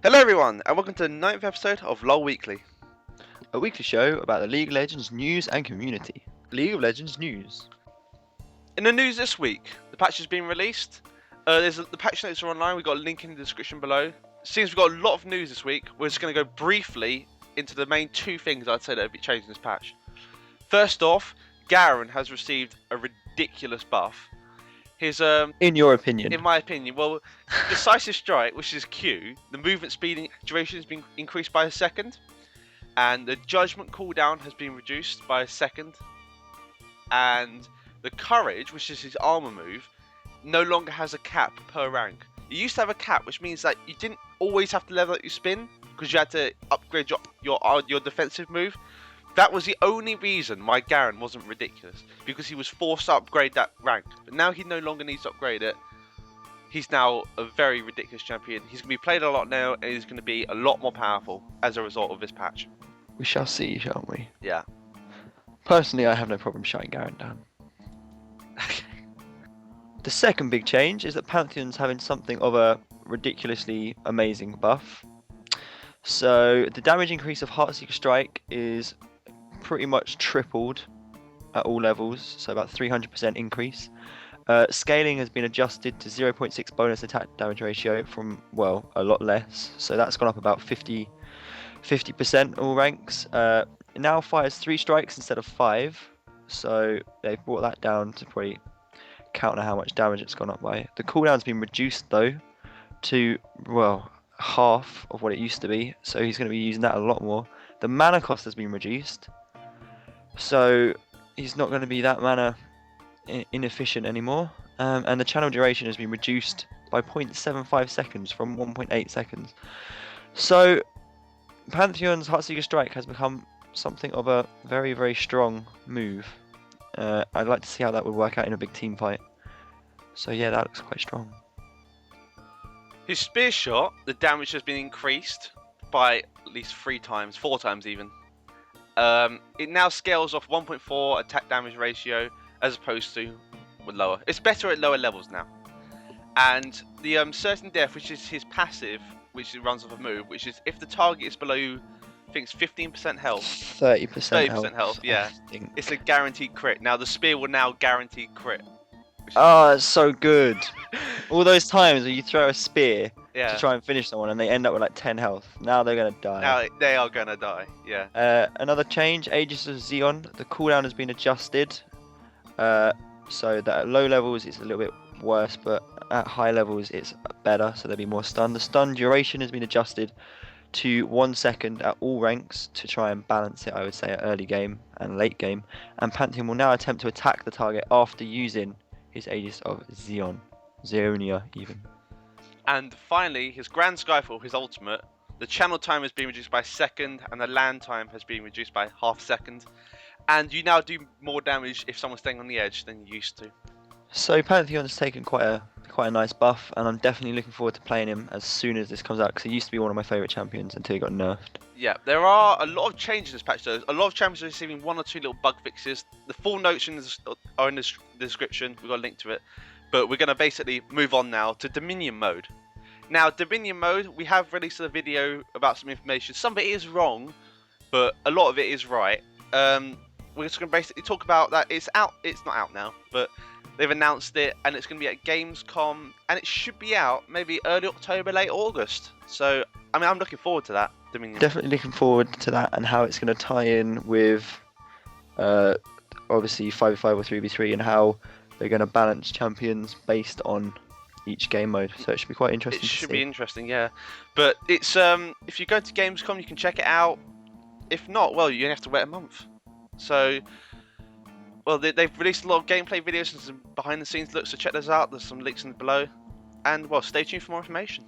Hello everyone, and welcome to the 9th episode of LoL Weekly. A weekly show about the League of Legends news and community. League of Legends news. In the news this week, the patch has been released. The patch notes are online, we've got a link in the description below. Since we've got a lot of news this week, we're just going to go briefly into the main two things I'd say that have been changed in this patch. First off, Garen has received a ridiculous buff. In your opinion? In my opinion, well, Decisive Strike, which is Q, the movement speed and duration has been increased by a second. And the Judgment cooldown has been reduced by a second. And the Courage, which is his armor move, no longer has a cap per rank. You used to have a cap, which means that you didn't always have to level up your spin, because you had to upgrade your defensive move. That was the only reason why Garen wasn't ridiculous, because he was forced to upgrade that rank. But now he no longer needs to upgrade it. He's now a very ridiculous champion. He's going to be played a lot now, and he's going to be a lot more powerful as a result of this patch. We shall see, shan't we? Yeah. Personally, I have no problem shutting Garen down. The second big change is that Pantheon's having something of a ridiculously amazing buff. So the damage increase of Heartseeker Strike is pretty much tripled at all levels, so about 300% increase. Scaling has been adjusted to 0.6 bonus attack damage ratio from, well, a lot less, so that's gone up about 50% all ranks. It now fires 3 strikes instead of 5, so they've brought that down to probably counter how much damage it's gone up by. The cooldown's been reduced though to, well, half of what it used to be, so he's going to be using that a lot more. The mana cost has been reduced, so he's not going to be that mana inefficient anymore, and the channel duration has been reduced by 0.75 seconds from 1.8 seconds. So Pantheon's Heartseeker Strike has become something of a very, very strong move. I'd like to see how that would work out in a big team fight. So yeah, that looks quite strong. His spear shot, the damage has been increased by at least 4 times even. It now scales off 1.4 attack damage ratio as opposed to lower. It's better at lower levels now. And the Certain Death, which is his passive, which runs off a move, which is if the target is below, I think it's 15% health. 30% health, yeah. It's a guaranteed crit. Now the spear will now guarantee crit. Oh, it's so good. All those times where you throw a spear to try and finish someone and they end up with like 10 health. Now they're going to die. Now they are going to die, yeah. Another change, Aegis of Xeon. The cooldown has been adjusted. So that at low levels it's a little bit worse, but at high levels it's better, so there'll be more stun. The stun duration has been adjusted to 1 second at all ranks to try and balance it, I would say, at early game and late game. And Pantheon will now attempt to attack the target after using his Aegis of Xeon. Xeonia, even. And finally, his Grand Skyfall, his ultimate, the channel time has been reduced by a second, and the land time has been reduced by half a second. And you now do more damage if someone's staying on the edge than you used to. So Pantheon's taken quite a nice buff, and I'm definitely looking forward to playing him as soon as this comes out, because he used to be one of my favourite champions until he got nerfed. Yeah, there are a lot of changes in this patch though. A lot of champions are receiving 1 or 2 little bug fixes. The full notes are in the description, we've got a link to it. But we're going to basically move on now to Dominion mode. Now, Dominion mode, we have released a video about some information. Some of it is wrong, but a lot of it is right. We're just going to basically talk about that. It's out. It's not out now, but they've announced it, and it's going to be at Gamescom, and it should be out maybe early October, late August. So, I mean, I'm looking forward to that. Dominion. Definitely looking forward to that, and how it's going to tie in with, obviously 5v5 or 3v3, and how they're going to balance champions based on each game mode. So it should be quite interesting. It should be interesting, yeah. But it's if you go to Gamescom, you can check it out. If not, well, you have to wait a month. So, well, they've released a lot of gameplay videos and some behind-the-scenes looks, so check those out. There's some links in below. And, well, stay tuned for more information.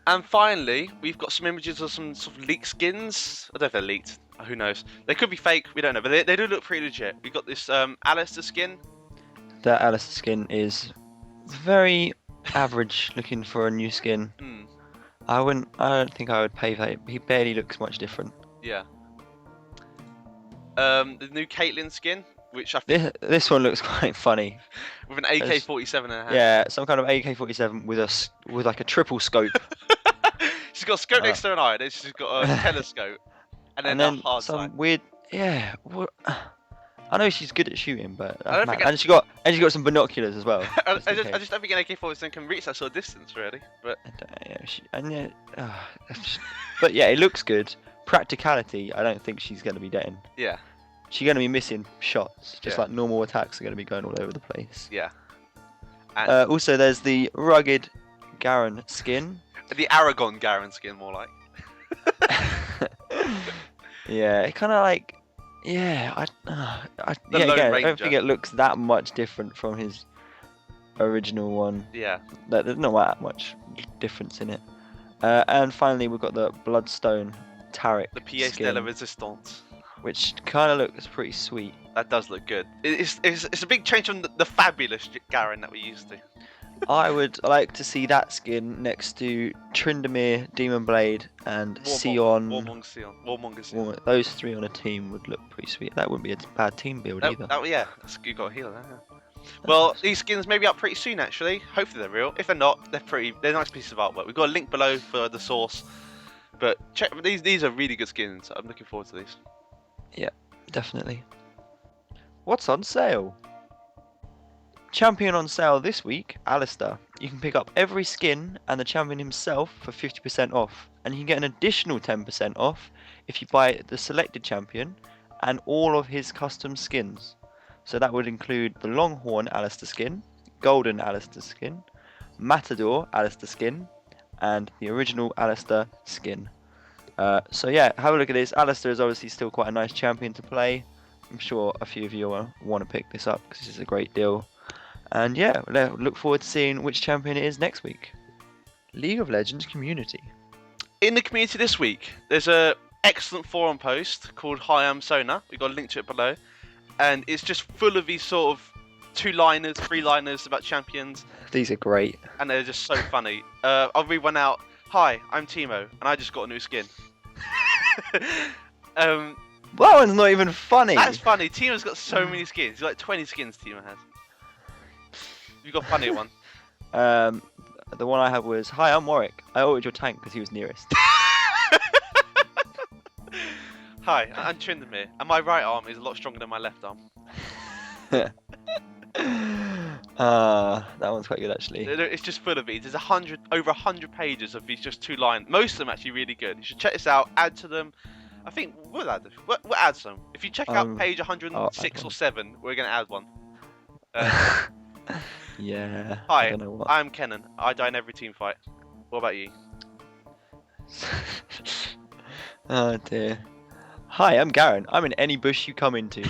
And finally, we've got some images of some sort of leaked skins. I don't know if they're leaked. Who knows? They could be fake. We don't know. But they do look pretty legit. We've got this Alistar skin. That Alistar skin is very average looking for a new skin. I don't think I would pay for it. He barely looks much different. Yeah. The new Caitlyn skin, which I think this one looks quite funny. with an AK-47 in her hand. Yeah, some kind of AK-47 with like a triple scope. She's got a scope Uh, next to her eye, then she's got a telescope, and then and a then hard some sight. weird, yeah. What? I know she's good at shooting, but I don't that's think mad. And she got some binoculars as well. I Just in just case. don't think an AK-47 can reach that sort of distance, really. But But yeah, it looks good. Practicality, I don't think she's going to be getting. yeah, She's going to be missing shots, just Yeah. like normal attacks are going to be going all over the place. yeah. And Also, there's the rugged Garen skin. the Aragon Garen skin, more like. Yeah, it kind of like, yeah, The yeah. Lone Again, I Ranger. don't think it looks that much different from his original one. Yeah. There's not that much difference in it. And finally, we've got the Bloodstone Tarek The Pièce de skin, la Résistance. which kind of looks pretty sweet. That does look good. It's a big change from the fabulous Garen that we used to. I would like to see that skin next to Tryndamere, Demon Blade, and Sion. Warmonger Sion. Those three on a team would look pretty sweet. That wouldn't be a bad team build either. Yeah, you got a heal there. Yeah. Well, these skins may be up pretty soon actually. Hopefully they're real. If they're not, they're nice pieces of artwork. We've got a link below for the source. But check these are really good skins. I'm looking forward to these. Definitely. What's on sale? Champion on sale this week, Alistar. You can pick up every skin and the champion himself for 50% off. And you can get an additional 10% off if you buy the selected champion and all of his custom skins. So that would include the Longhorn Alistar skin, Golden Alistar skin, Matador Alistar skin, and the original Alistar skin. So yeah, have a look at this. Alistar is obviously still quite a nice champion to play. I'm sure a few of you will want to pick this up because this is a great deal. And yeah, look forward to seeing which champion it is next week. League of Legends community. In the community this week, there's a excellent forum post called Hi, I'm Sona. We've got a link to it below. And it's just full of these sort of 2-liners, 3-liners about champions. These are great. And they're just so funny. I'll read one out. Hi, I'm Timo, and I just got a new skin. That one's not even funny. That's funny. Timo's got so many skins. He's like 20 skins Timo has. You've got a funny one. The one I had was, hi, I'm Warwick. I ordered your tank because he was nearest. Hi, I'm Tryndamere, and my right arm is a lot stronger than my left arm. That one's quite good actually. It's just full of these. There's over 100 pages of these just 2 lines. Most of them actually really good. You should check this out. Add to them. I think we'll add them. We'll add some. If you check out page 106 or 7, we're gonna add one. Yeah. Hi, I don't know what. I'm Kenan. I die in every team fight. What about you? Oh dear. Hi, I'm Garen. I'm in any bush you come into.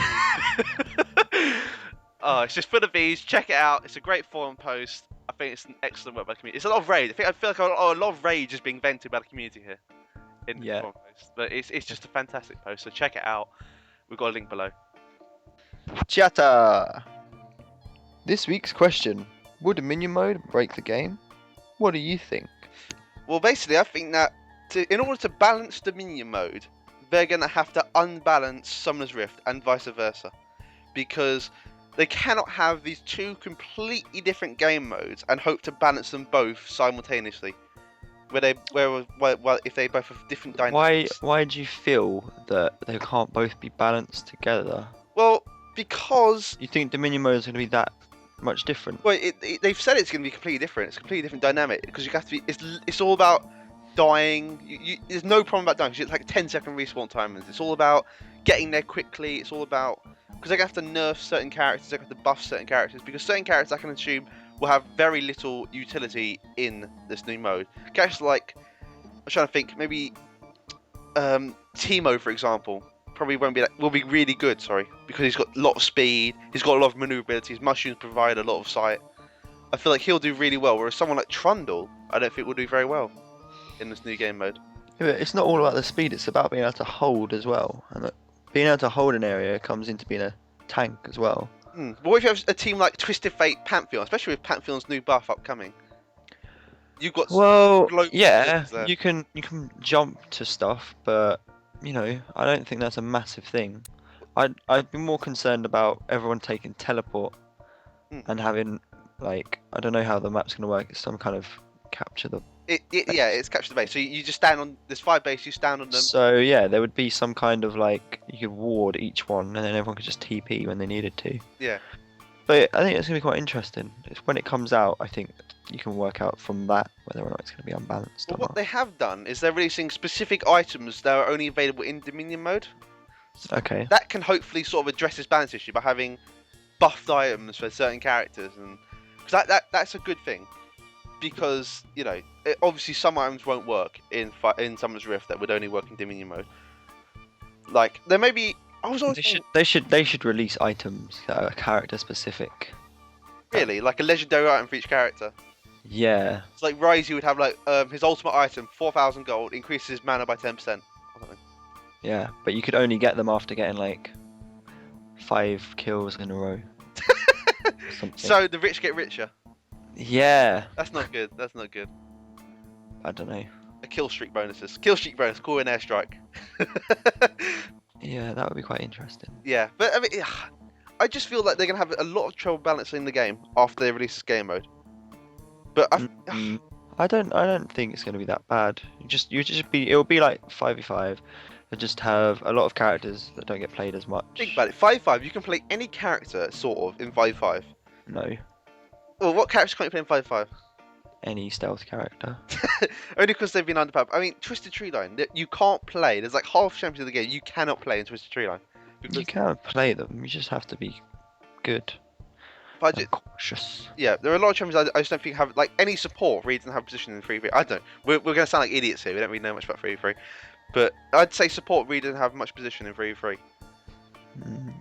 Oh, it's just full of these. Check it out. It's a great forum post. I think it's an excellent work by the community. It's a lot of rage. I feel like a lot of rage is being vented by the community here in the forum post. But it's just a fantastic post. So check it out. We've got a link below. Chatter. This week's question: would minion mode break the game? What do you think? Well, basically, I think that in order to balance the minion mode, they're going to have to unbalance Summoner's Rift and vice versa. Because they cannot have these 2 completely different game modes and hope to balance them both simultaneously. If they both have different dynamics. Why do you feel that they can't both be balanced together? Well, because You think the minion mode is going to be that much different? well, they've said it's going to be completely different. It's a completely different dynamic because you have to be. It's all about dying. There's no problem about dying because it's like 10-second respawn timers. It's all about getting there quickly. It's all about because they have to nerf certain characters. They have to buff certain characters because certain characters I can assume will have very little utility in this new mode. Characters like I'm trying to think maybe Teemo for example. Probably won't be will be really good, because he's got a lot of speed, he's got a lot of maneuverability, his mushrooms provide a lot of sight. I feel like he'll do really well, whereas someone like Trundle, I don't think will do very well in this new game mode. Yeah, but it's not all about the speed, it's about being able to hold as well. And being able to hold an area comes into being a tank as well. But what if you have a team like Twisted Fate Pantheon, especially with Pantheon's new buff upcoming? You've got yeah, you can jump to stuff, but I don't think that's a massive thing. I'd be more concerned about everyone taking teleport and having I don't know how the map's gonna work. It's some kind of capture the Yeah, it's capture the base. So you just stand on. There's 5 bases. You stand on them. So yeah, there would be some kind of like you could ward each one, and then everyone could just TP when they needed to. Yeah. But I think it's gonna be quite interesting. When it comes out, I think you can work out from that whether or not it's gonna be unbalanced Well, or what not. they have done is they're releasing specific items that are only available in Dominion mode. Okay. That can hopefully sort of address this balance issue by having buffed items for certain characters, and because that's a good thing. Because obviously some items won't work in Summoner's Rift that would only work in Dominion mode. Like there may be. I was always They should release items that are character specific. really like a legendary item for each character. Yeah. It's like Ryze would have like his ultimate item, 4,000 gold, increases his mana by 10%. Yeah, but you could only get them after getting like 5 kills in a row. Something. So the rich get richer. Yeah. That's not good. That's not good. I don't know. A kill streak bonuses. Kill streak bonus. Call in airstrike. Yeah, that would be quite interesting. Yeah, but I mean, I just feel like they're gonna have a lot of trouble balancing the game after they release this game mode. But I don't think it's gonna be that bad. It'll be like 5v5. You'll just have a lot of characters that don't get played as much. think about it. 5-5. You can play any character sort of in 5-5. No, Well, what characters can't you play in 5-5? any stealth character. Only because they've been underpowered. I mean, Twisted Tree Line, you can't play. There's like half champions of the game you cannot play in Twisted Tree Line. You can play them. You just have to be good. Budget. Cautious. Yeah, there are a lot of champions I just don't think have like any support really doesn't have position in 3-3. I don't. We're going to sound like idiots here. We don't really know much about 3-3. But I'd say support really doesn't have much position in 3-3.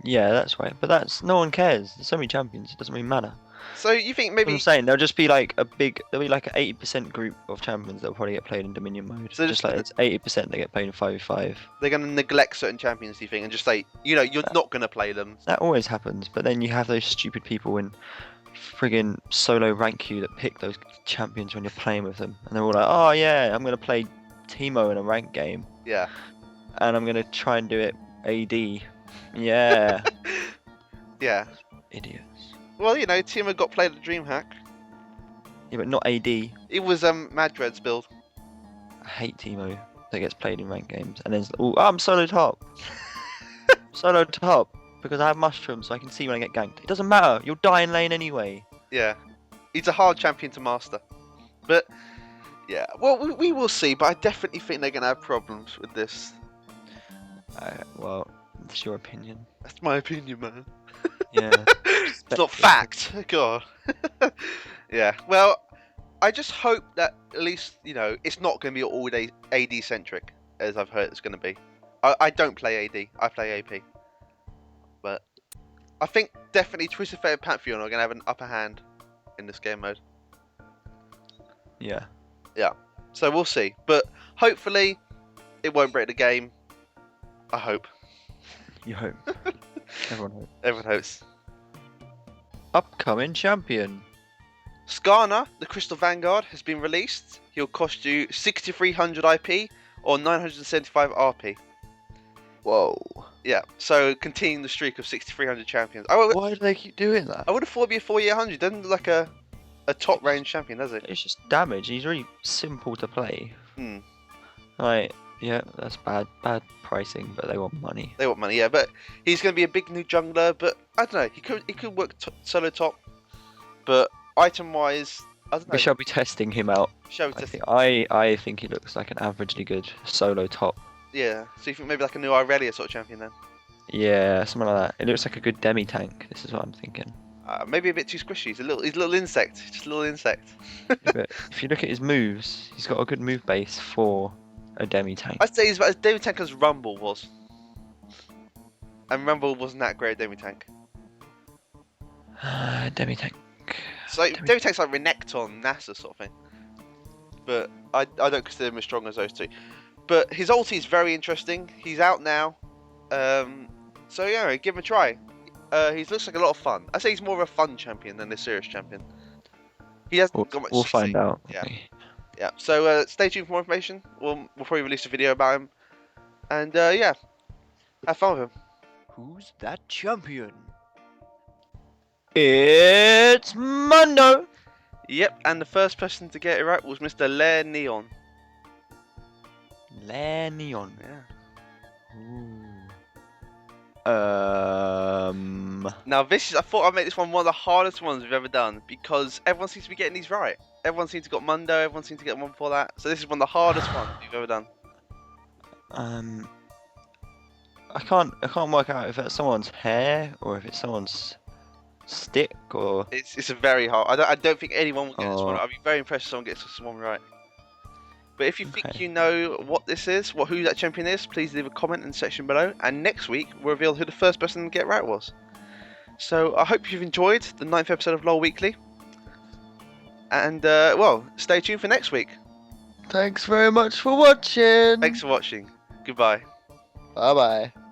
Yeah, that's right. But no one cares. There's so many champions. It doesn't really matter. So you think maybe I'm saying there'll just be like there'll be like an 80% group of champions that will probably get played in Dominion mode. So just like it's 80% that get played in 5v5. they're going to neglect certain champions, do you think, and just say, you're not going to play them? That always happens, but then you have those stupid people in friggin' solo rank queue that pick those champions when you're playing with them, and they're all like, oh yeah, I'm gonna play Teemo in a rank game, Yeah. and I'm gonna try and do it AD. Yeah. Yeah. Idiots. Well, Timo got played at DreamHack. Yeah, but not AD. It was Madred's build. I hate Teemo that gets played in rank games, and then I'm solo top. Solo top. Because I have mushrooms, so I can see when I get ganked. It doesn't matter. You'll die in lane anyway. Yeah. He's a hard champion to master. But, yeah. Well, we will see, but I definitely think they're going to have problems with this. Well, it's your opinion. That's my opinion, man. Yeah. It's not fact. God. Yeah. Well, I just hope that at least, it's not going to be all day AD centric, as I've heard it's going to be. I don't play AD. I play AP. But I think definitely Twisted Fate and Pantheon are going to have an upper hand in this game mode. Yeah. Yeah. So we'll see. But hopefully it won't break the game. I hope. You hope. Everyone hopes. Everyone hopes. Upcoming champion. Skarner, the Crystal Vanguard, has been released. He'll cost you 6,300 IP or 975 RP. Whoa. Yeah, so continuing the streak of 6,300 champions. Why do they keep doing that? I would have thought it'd be a 4-year-100. Doesn't look like a top range champion, does it? It's just damage. He's really simple to play. Hmm. Like, yeah, that's bad pricing, but they want money. They want money, yeah. But he's going to be a big new jungler. But I don't know. He could work solo top. But item-wise, I don't know. We shall be testing him out. Shall we test? I think he looks like an averagely good solo top. Yeah. So you think maybe like a new Irelia sort of champion then? Yeah, something like that. It looks like a good demi tank. This is what I'm thinking. Maybe a bit too squishy. He's a little insect. Just a little insect. Yeah, but if you look at his moves, he's got a good move base for a demi tank. I'd say he's about as demi tank as Rumble was. And Rumble wasn't that great demi tank. Demi tank. So demi tank's like Renekton, NASA sort of thing. But I don't consider him as strong as those two. But his ulti is very interesting. He's out now. So yeah, give him a try. He looks like a lot of fun. I say he's more of a fun champion than a serious champion. He hasn't got much. We'll find out. Yeah. Yeah. So stay tuned for more information. We'll probably release a video about him. And yeah, have fun with him. Who's that champion? It's Mundo. Yep, and the first person to get it right was Mr. Lair Neon. Lair Neon. Yeah. Now I thought I'd make this one of the hardest ones we've ever done because everyone seems to be getting these right. Everyone seems to got Mundo, everyone seems to get one before that. So this is one of the hardest ones we've ever done. I can't work out if it's someone's hair or if it's someone's stick or. It's a very hard. I don't think anyone will get this one. Oh. I'd be very impressed if someone gets this one right. But if you think Okay. you know what this is, who that champion is, please leave a comment in the section below. And next week we'll reveal who the first person to get right was. So I hope you've enjoyed the 9th episode of LoL Weekly. And well, stay tuned for next week. Thanks very much for watching. Thanks for watching. Goodbye. Bye bye.